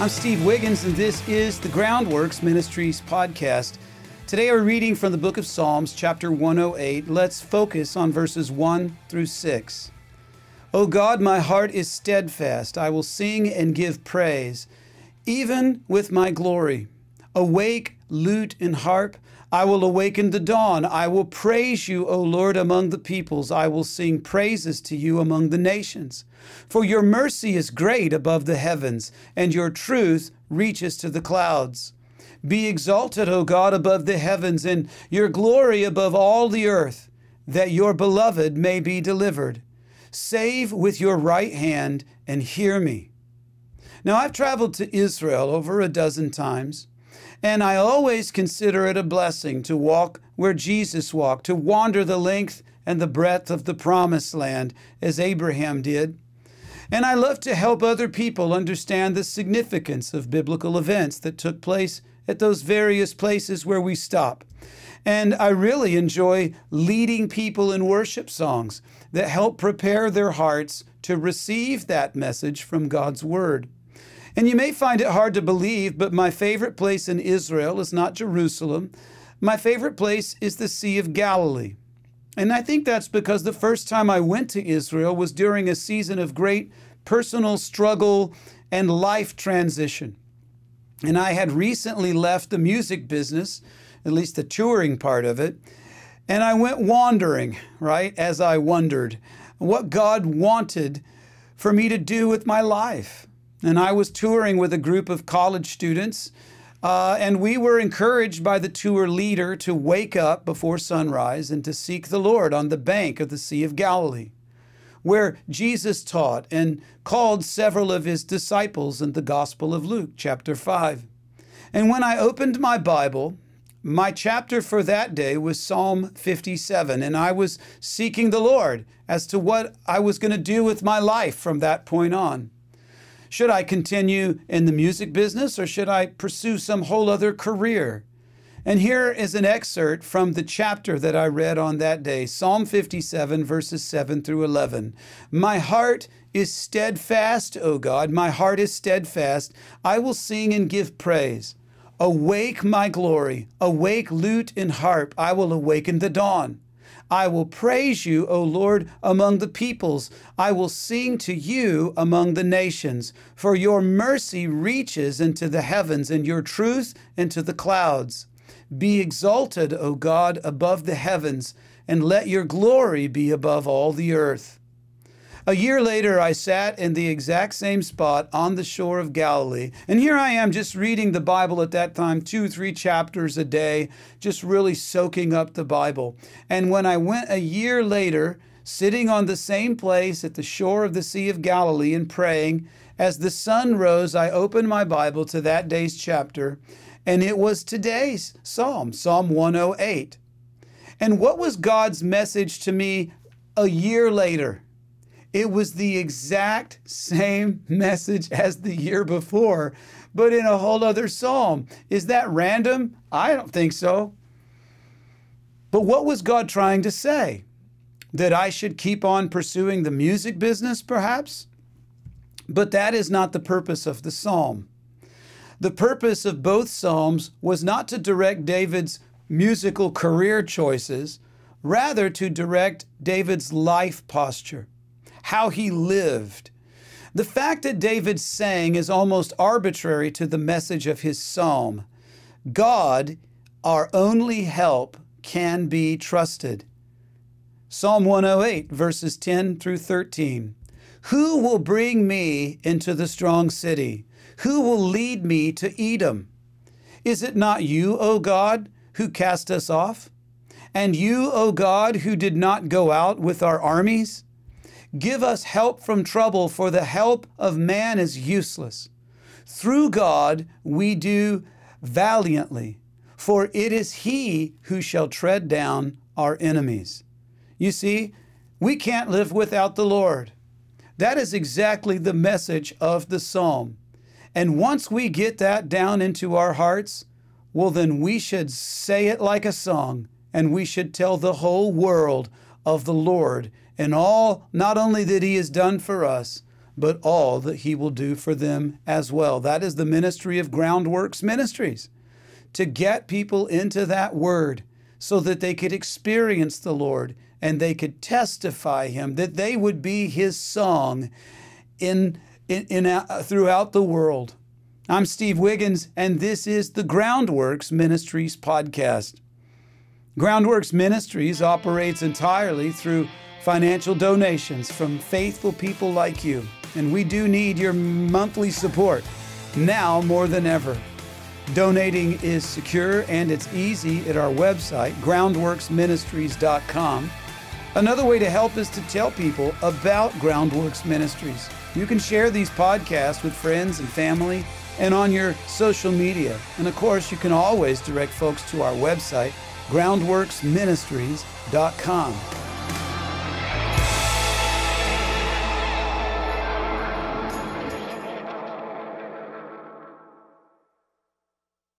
I'm Steve Wiggins, and this is the Groundworks Ministries podcast. Today we're reading from the book of Psalms, chapter 108. Let's focus on verses 1 through 6. O God, my heart is steadfast. I will sing and give praise, even with my glory. Awake, lute and harp. I will awaken the dawn. I will praise you, O Lord, among the peoples. I will sing praises to you among the nations. For your mercy is great above the heavens, and your truth reaches to the clouds. Be exalted, O God, above the heavens, and your glory above all the earth, that your beloved may be delivered. Save with your right hand and hear me. Now, I've traveled to Israel over a dozen times, and I always consider it a blessing to walk where Jesus walked, to wander the length and the breadth of the promised land as Abraham did. And I love to help other people understand the significance of biblical events that took place at those various places where we stop. And I really enjoy leading people in worship songs that help prepare their hearts to receive that message from God's Word. And you may find it hard to believe, but my favorite place in Israel is not Jerusalem. My favorite place is the Sea of Galilee. And I think that's because the first time I went to Israel was during a season of great personal struggle and life transition. And I had recently left the music business, at least the touring part of it, and I went wandering, right, as I wondered what God wanted for me to do with my life. And I was touring with a group of college students, and we were encouraged by the tour leader to wake up before sunrise and to seek the Lord on the bank of the Sea of Galilee, where Jesus taught and called several of his disciples in the Gospel of Luke, chapter 5. And when I opened my Bible, my chapter for that day was Psalm 57, and I was seeking the Lord as to what I was going to do with my life from that point on. Should I continue in the music business, or should I pursue some whole other career? And here is an excerpt from the chapter that I read on that day, Psalm 57, verses 7 through 11. My heart is steadfast, O God, my heart is steadfast. I will sing and give praise. Awake, my glory, awake, lute and harp. I will awaken the dawn. I will praise you, O Lord, among the peoples. I will sing to you among the nations. For your mercy reaches into the heavens, and your truth into the clouds. Be exalted, O God, above the heavens, and let your glory be above all the earth. A year later, I sat in the exact same spot on the shore of Galilee. And here I am just reading the Bible at that time, 2-3 chapters a day, just really soaking up the Bible. And when I went a year later, sitting on the same place at the shore of the Sea of Galilee and praying, as the sun rose, I opened my Bible to that day's chapter, and it was today's Psalm, Psalm 108. And what was God's message to me a year later? It was the exact same message as the year before, but in a whole other psalm. Is that random? I don't think so. But what was God trying to say? That I should keep on pursuing the music business, perhaps? But that is not the purpose of the psalm. The purpose of both psalms was not to direct David's musical career choices, rather to direct David's life posture, how he lived. The fact that David sang is almost arbitrary to the message of his psalm. God, our only help, can be trusted. Psalm 108, verses 10 through 13. Who will bring me into the strong city? Who will lead me to Edom? Is it not you, O God, who cast us off? And you, O God, who did not go out with our armies? Give us help from trouble, for the help of man is useless. Through God we do valiantly, for it is He who shall tread down our enemies. You see, we can't live without the Lord. That is exactly the message of the psalm. And once we get that down into our hearts, well, then we should say it like a song, and we should tell the whole world of the Lord and all, not only that He has done for us, but all that he will do for them as well. That is the ministry of Groundworks Ministries, to get people into that word so that they could experience the Lord and they could testify him, that they would be his song throughout the world. I'm Steve Wiggins, and this is the Groundworks Ministries podcast. Groundworks Ministries operates entirely through financial donations from faithful people like you, and we do need your monthly support now more than ever. Donating is secure and it's easy at our website, groundworksministries.com. Another way to help is to tell people about Groundworks Ministries. You can share these podcasts with friends and family and on your social media. And of course, you can always direct folks to our website, groundworksministries.com.